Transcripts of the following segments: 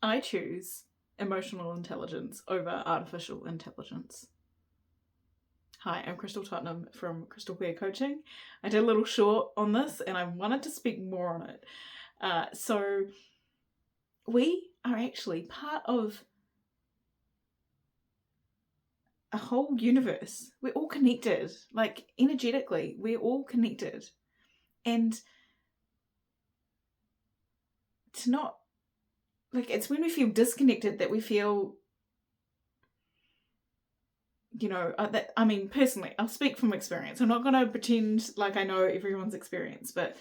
I choose emotional intelligence over artificial intelligence. Hi, I'm Crystal Tottenham from Crystal Queer Coaching. I did a little short on this and I wanted to speak more on it. So, we are actually part of a whole universe. We're all connected, like energetically, we're all connected. And to not, like, it's when we feel disconnected that we feel, personally, I'll speak from experience. I'm not going to pretend like I know everyone's experience, but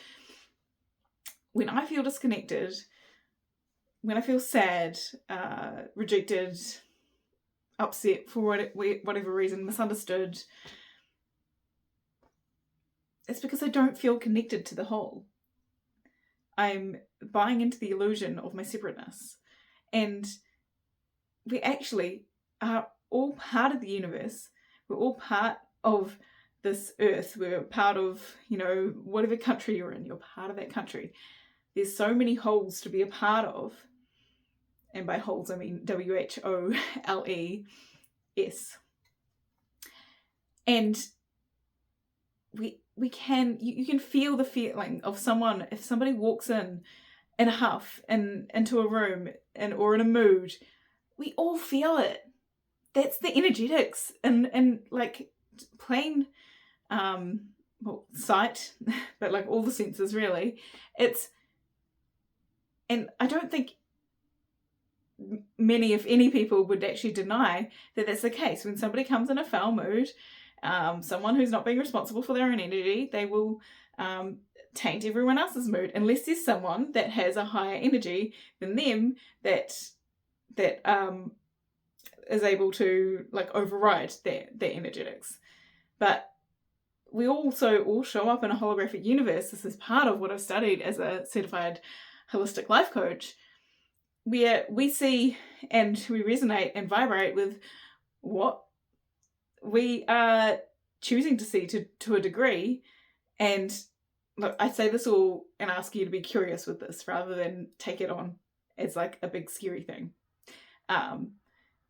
when I feel disconnected, when I feel sad, rejected, upset for whatever reason, misunderstood, it's because I don't feel connected to the whole. I'm buying into the illusion of my separateness. And we actually are all part of the universe. We're all part of this earth. We're part of, whatever country you're in, you're part of that country. There's so many wholes to be a part of. And by wholes, I mean WHOLES. And we can, you can feel the feeling of someone, if somebody walks in a huff and into a room or in a mood, we all feel it. That's the energetics and like plain sight, but like all the senses really. And I don't think many, if any, people would actually deny that that's the case. When somebody comes in a foul mood, someone who's not being responsible for their own energy, they will taint everyone else's mood, unless there's someone that has a higher energy than them that is able to like override their energetics. But we also all show up in a holographic universe. This is part of what I've studied as a certified holistic life coach, where we see and we resonate and vibrate with what we are choosing to see to a degree. And look, I say this all and ask you to be curious with this rather than take it on as like a big scary thing,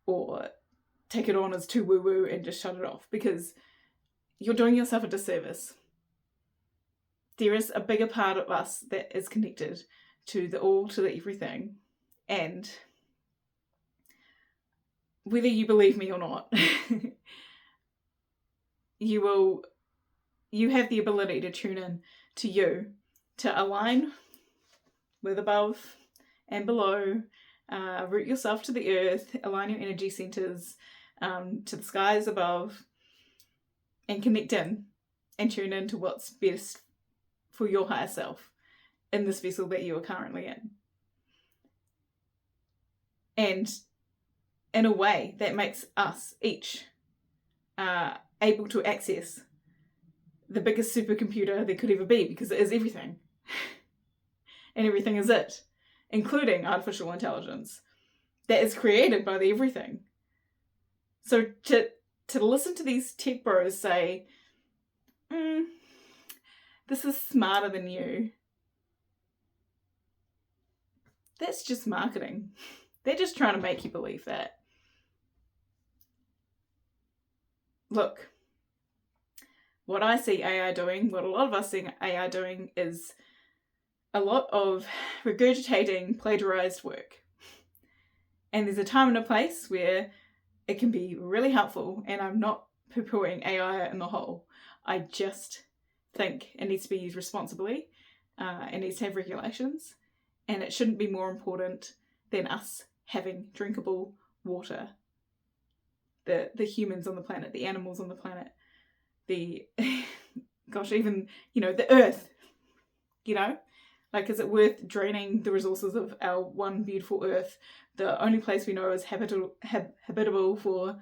or take it on as too woo-woo and just shut it off, because you're doing yourself a disservice. There is a bigger part of us that is connected to the all, to the everything. And whether you believe me or not, you have the ability to tune in to you, to align with above and below, root yourself to the earth, align your energy centers to the skies above, and connect in and tune in to what's best for your higher self in this vessel that you are currently in. And in a way that makes us each able to access the biggest supercomputer there could ever be, because it is everything. And everything is it, including artificial intelligence that is created by the everything. So to listen to these tech bros say, this is smarter than you, that's just marketing. They're just trying to make you believe that. Look, what I see AI doing, what a lot of us see AI doing, is a lot of regurgitating plagiarized work. And there's a time and a place where it can be really helpful, and I'm not poo-pooing AI in the whole. I just think it needs to be used responsibly. It needs to have regulations, and it shouldn't be more important than us having drinkable water. The humans on the planet, the animals on the planet, the even the earth. Like, is it worth draining the resources of our one beautiful earth, the only place we know is habitable for,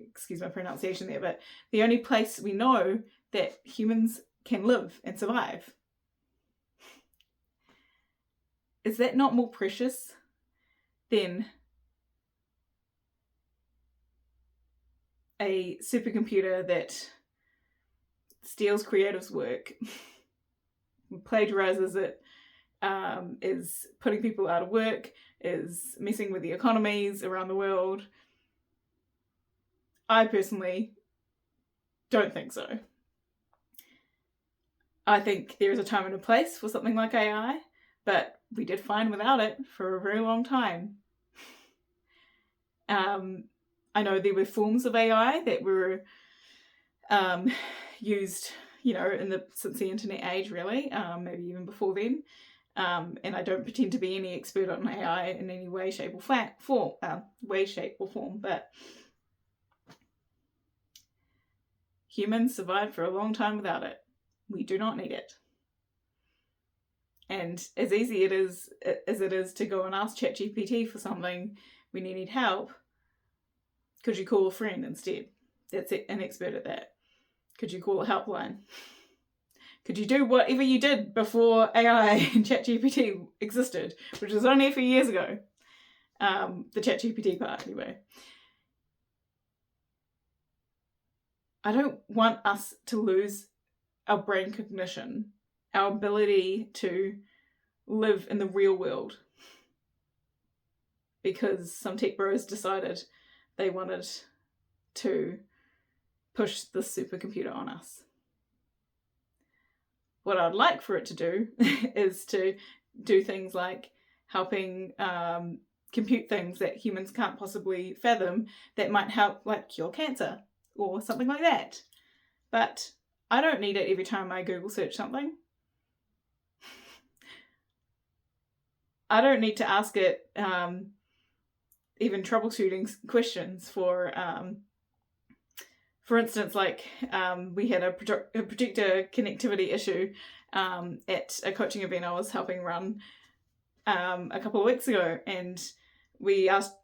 excuse my pronunciation there, but the only place we know that humans can live and survive? Is that not more precious than a supercomputer that steals creatives' work, plagiarizes it, is putting people out of work, is messing with the economies around the world. I personally don't think so. I think there is a time and a place for something like AI, but we did fine without it for a very long time. I know there were forms of AI that were used, since the internet age, really, maybe even before then. And I don't pretend to be any expert on AI in any way, shape, or form, but humans survived for a long time without it. We do not need it. And as easy as it is to go and ask ChatGPT for something when you need help, could you call a friend instead that's an expert at that? Could you call a helpline? Could you do whatever you did before AI and ChatGPT existed, which was only a few years ago? The ChatGPT part, anyway. I don't want us to lose our brain cognition, our ability to live in the real world, because some tech bros decided they wanted to push this supercomputer on us. What I'd like for it to do is to do things like helping compute things that humans can't possibly fathom that might help, like, cure cancer or something like that. But I don't need it every time I Google search something. I don't need to ask it even troubleshooting questions for instance, like we had a projector connectivity issue at a coaching event I was helping run a couple of weeks ago, and we asked,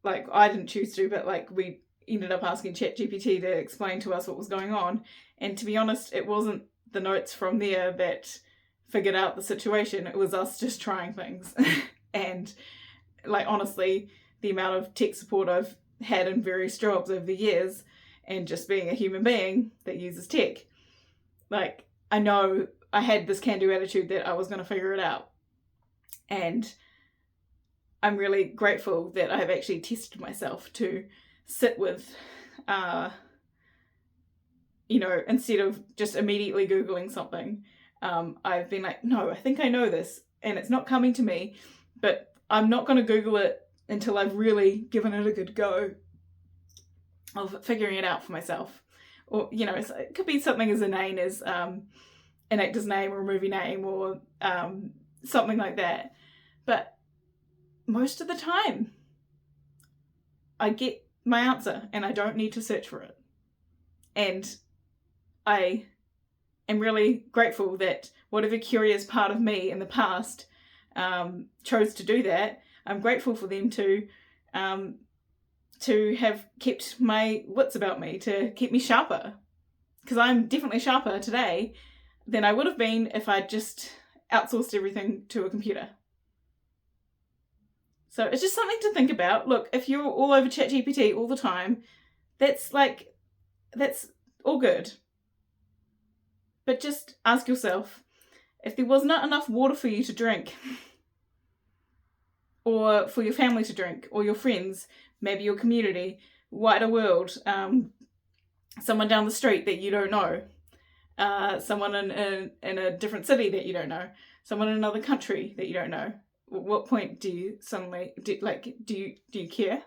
like, I didn't choose to, but like we ended up asking ChatGPT to explain to us what was going on. And to be honest, it wasn't the notes from there that figured out the situation. It was us just trying things. And like, honestly, the amount of tech support I've had in various jobs over the years, and just being a human being that uses tech, like, I know I had this can-do attitude that I was going to figure it out. And I'm really grateful that I've actually tested myself to sit with, instead of just immediately Googling something, I've been like, no, I think I know this, and it's not coming to me, but I'm not going to Google it until I've really given it a good go of figuring it out for myself. Or, it could be something as inane as an actor's name or a movie name or something like that. But most of the time, I get my answer and I don't need to search for it. And I am really grateful that whatever curious part of me in the past chose to do that, I'm grateful for them to have kept my wits about me, to keep me sharper. Because I'm definitely sharper today than I would have been if I just outsourced everything to a computer. So it's just something to think about. Look, if you're all over ChatGPT all the time, that's all good. But just ask yourself, if there was not enough water for you to drink, or for your family to drink, or your friends, maybe your community, wider world, someone down the street that you don't know, someone in a different city that you don't know, someone in another country that you don't know, at what point do you suddenly do you care?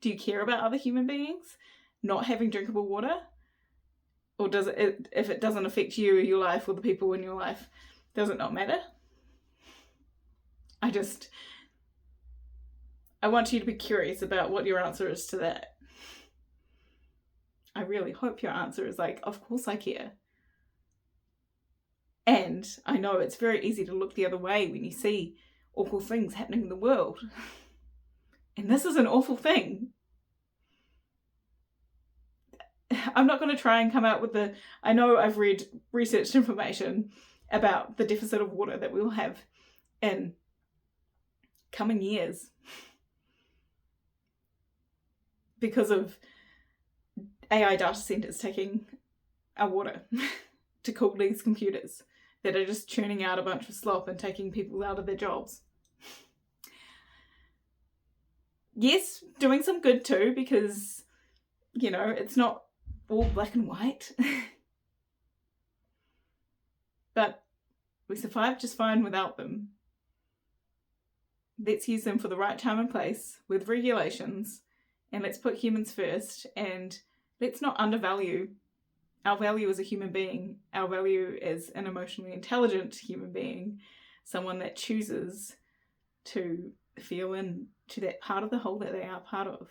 Do you care about other human beings not having drinkable water? Or does it, if it doesn't affect you or your life or the people in your life, does it not matter? I want you to be curious about what your answer is to that. I really hope your answer is like, of course I care. And I know it's very easy to look the other way when you see awful things happening in the world. And this is an awful thing. I'm not going to try and come out with I know I've read researched information about the deficit of water that we'll have in coming years because of AI data centers taking our water to cool these computers. that are just churning out a bunch of slop and taking people out of their jobs. Yes, doing some good too, because, it's not all black and white. But we survive just fine without them. Let's use them for the right time and place, with regulations, and let's put humans first, and let's not undervalue our value as a human being, our value as an emotionally intelligent human being, someone that chooses to feel into that part of the whole that they are part of.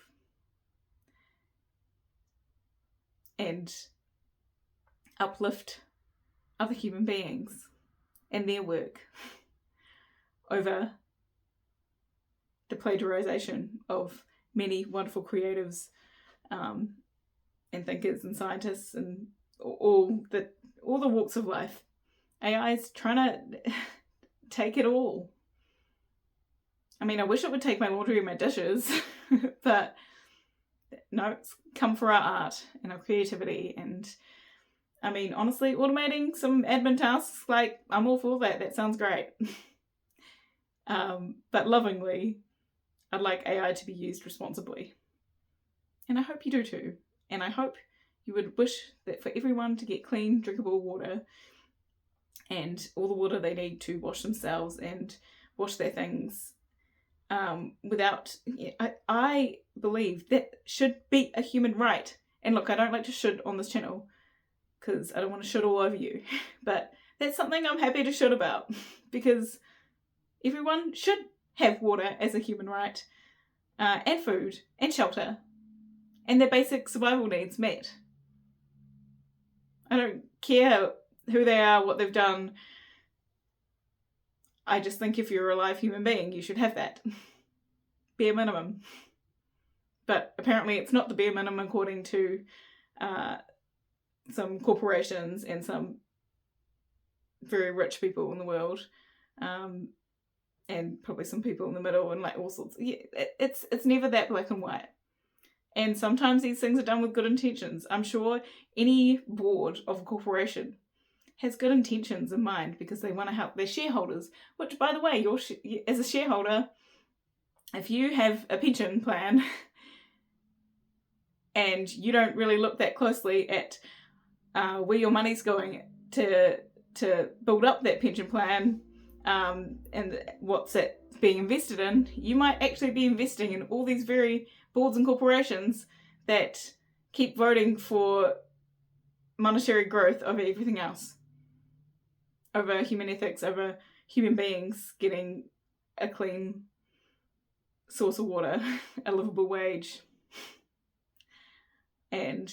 And uplift other human beings and their work over the plagiarization of many wonderful creatives and thinkers and scientists and all the walks of life. AI is trying to take it all. I mean, I wish it would take my laundry and my dishes, but no, it's come for our art and our creativity. And I mean, honestly, automating some admin tasks, like, I'm all for that. That sounds great. But lovingly, I'd like AI to be used responsibly. And I hope you do too. And I hope you would wish that for everyone to get clean, drinkable water and all the water they need to wash themselves and wash their things without... I believe that should be a human right. And look, I don't like to should on this channel because I don't want to should all over you. But that's something I'm happy to should about because everyone should have water as a human right, and food and shelter and their basic survival needs met. I don't care who they are, what they've done. I just think if you're a live human being, you should have that. Bare minimum. But apparently it's not the bare minimum according to some corporations and some very rich people in the world. And probably some people in the middle and like all sorts. Yeah, it's never that black and white. And sometimes these things are done with good intentions. I'm sure any board of a corporation has good intentions in mind because they want to help their shareholders. Which, by the way, as a shareholder, if you have a pension plan and you don't really look that closely at where your money's going to build up that pension plan, and what's it being invested in, you might actually be investing in all these very boards and corporations that keep voting for monetary growth over everything else, over human ethics, over human beings getting a clean source of water, a livable wage, and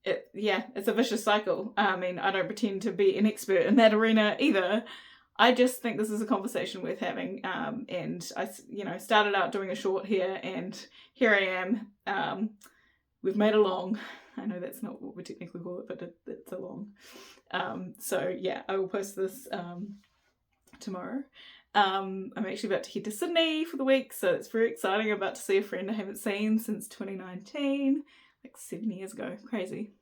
it's a vicious cycle. I mean, I don't pretend to be an expert in that arena either. I just think this is a conversation worth having. And I, started out doing a short here, and here I am. We've made a long. I know that's not what we technically call it, but it's a long. So yeah, I will post this tomorrow. I'm actually about to head to Sydney for the week, so it's very exciting. I'm about to see a friend I haven't seen since 2019. Like 7 years ago. Crazy.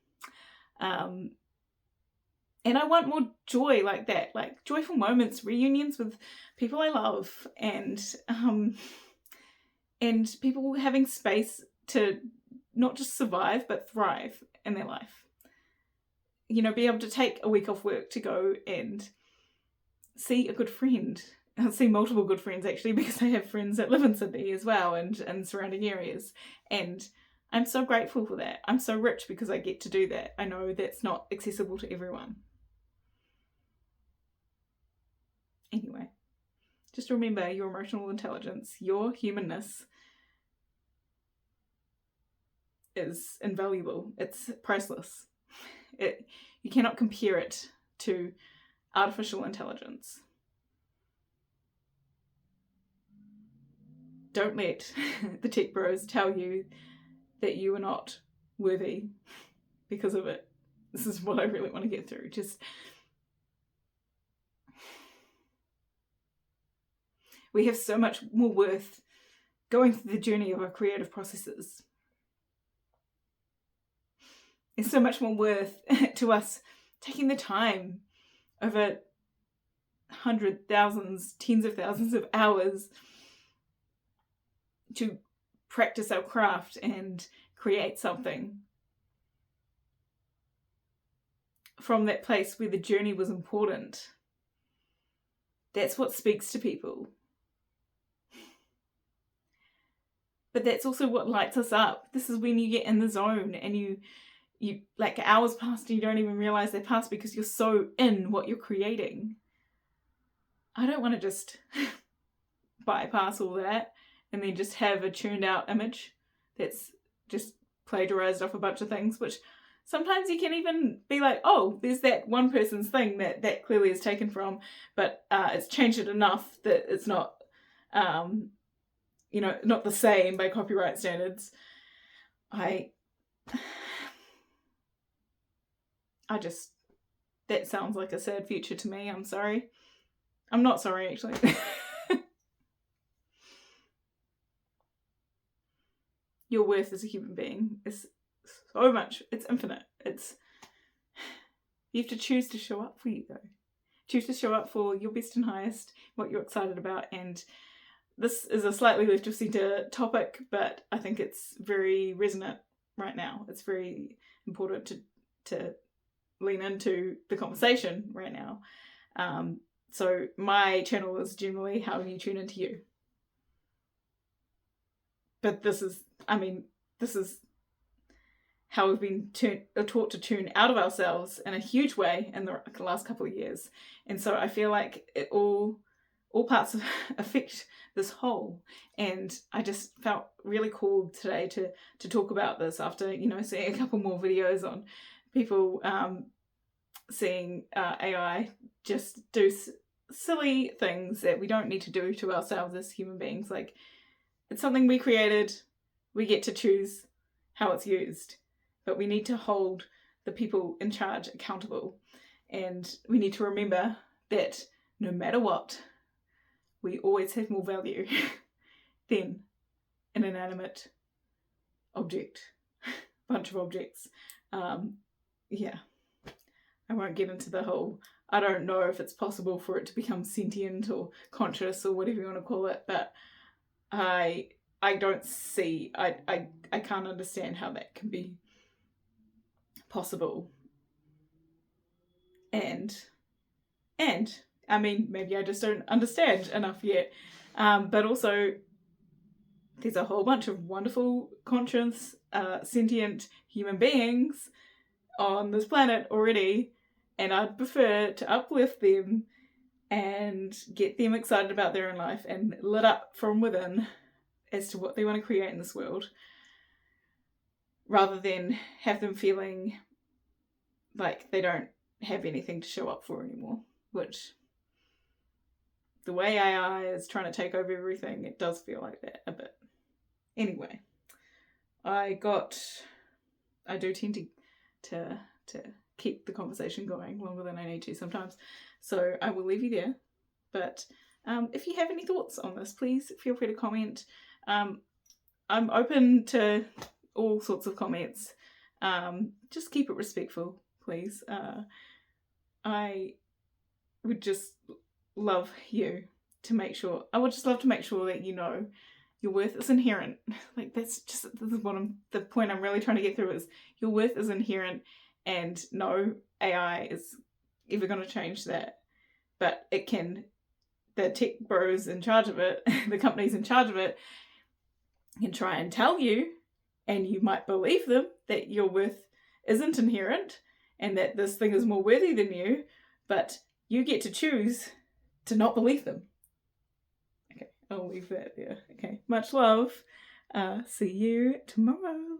And I want more joy like that, like joyful moments, reunions with people I love, and people having space to not just survive but thrive in their life. Be able to take a week off work to go and see a good friend. I'll see multiple good friends actually, because I have friends that live in Sydney as well and surrounding areas. And I'm so grateful for that. I'm so rich because I get to do that. I know that's not accessible to everyone. Anyway, just remember your emotional intelligence, your humanness is invaluable. It's priceless. You cannot compare it to artificial intelligence. Don't let the tech bros tell you that you are not worthy because of it. This is what I really want to get through. We have so much more worth going through the journey of our creative processes. There's so much more worth to us taking the time over hundreds, thousands, tens of thousands of hours to practice our craft and create something from that place where the journey was important. That's what speaks to people. But that's also what lights us up. This is when you get in the zone and you like hours pass and you don't even realize they passed because you're so in what you're creating. I don't want to just bypass all that and then just have a tuned out image that's just plagiarized off a bunch of things, which sometimes you can even be like, oh, there's that one person's thing that clearly is taken from, but it's changed it enough that it's not, not the same by copyright standards. That sounds like a sad future to me. I'm sorry. I'm not sorry, actually. Your worth as a human being is so much. It's infinite. You have to choose to show up for you, though. Choose to show up for your best and highest, what you're excited about. And this is a slightly left of centre topic, but I think it's very resonant right now. It's very important to lean into the conversation right now. So my channel is generally how you tune into you. But this is how we've been taught to tune out of ourselves in a huge way in the last couple of years. And so I feel like it all parts affect this whole. And I just felt really called today to talk about this after, seeing a couple more videos on people seeing AI just do silly things that we don't need to do to ourselves as human beings. Like, it's something we created. We get to choose how it's used, but we need to hold the people in charge accountable. And we need to remember that no matter what, we always have more value than an inanimate object, bunch of objects. I won't get into the whole, I don't know if it's possible for it to become sentient or conscious or whatever you want to call it, but I don't see, I can't understand how that can be possible. And I mean, maybe I just don't understand enough yet. But also, there's a whole bunch of wonderful, conscious, sentient human beings on this planet already, and I'd prefer to uplift them and get them excited about their own life and lit up from within as to what they want to create in this world, rather than have them feeling like they don't have anything to show up for anymore, which the way AI is trying to take over everything, it does feel like that a bit. Anyway, I do tend to keep the conversation going longer than I need to sometimes, so I will leave you there. But if you have any thoughts on this, please feel free to comment. I'm open to all sorts of comments. Just keep it respectful, please. I would just love you to make sure, that you know your worth is inherent. Like, this is the point I'm really trying to get through is your worth is inherent, and no AI is ever going to change that. But it can, the tech bros in charge of it, the companies in charge of it, can try and tell you, and you might believe them, that your worth isn't inherent and that this thing is more worthy than you, but you get to choose to not believe them. Okay, I'll leave that there. Okay, much love. See you tomorrow.